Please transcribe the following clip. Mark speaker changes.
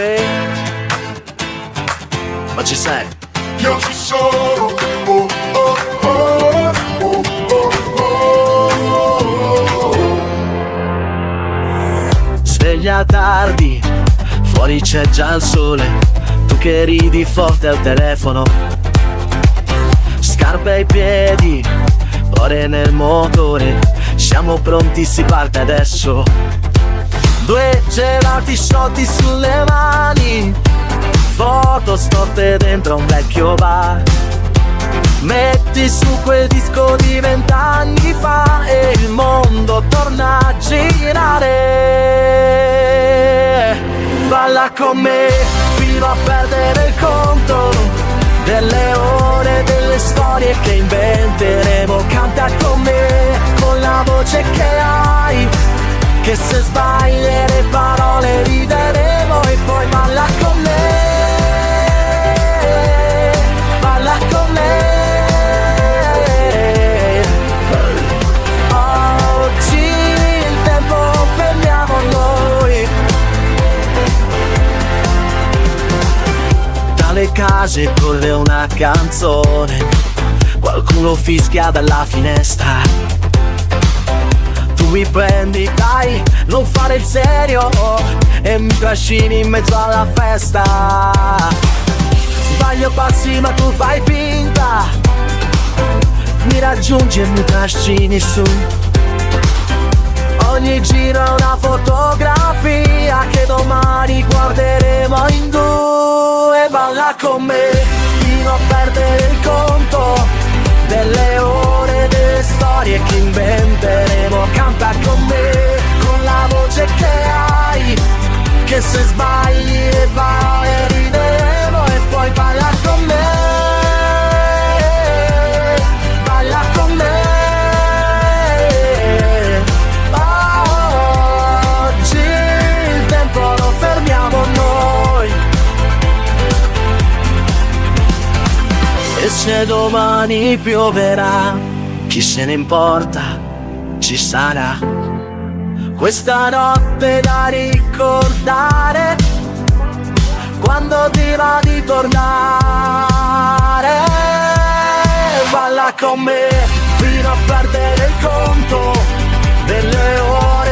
Speaker 1: Ehi, ma ci sei?
Speaker 2: Io ci sono. Oh, oh, oh, oh, oh, oh.
Speaker 1: Sveglia tardi, fuori c'è già il sole, tu che ridi forte al telefono. Scarpe ai piedi, ore nel motore, siamo pronti, si parte adesso. 2 gelati sciolti sulle mani, foto storte dentro un vecchio bar. Metti su quel disco di 20 anni fa e il mondo torna a girare. Balla con me fino a perdere il conto delle ore, delle storie che inventeremo. Canta con me, con la voce che hai, che se sbagli le parole rideremo. E poi balla con me, balla con me. Oggi il tempo fermiamo noi. Dalle case corre una canzone, qualcuno fischia dalla finestra. Tu mi prendi, dai, non fare il serio, e mi trascini in mezzo alla festa. Sbaglio passi ma tu fai finta, mi raggiungi e mi trascini su. Ogni giro è una fotografia che domani guarderemo in 2. Balla con me fino a perdere il conto delle ore, delle storie che inventeremo. Canta con me, con la voce che hai, che se sbagli le parole rideremo. E poi balla con me, balla con me. Oggi il tempo lo fermiamo noi. E se domani pioverà, chi se ne importa, ci sarà questa notte da ricordare, quando ti va di tornare. Balla con me fino a perdere il conto delle ore,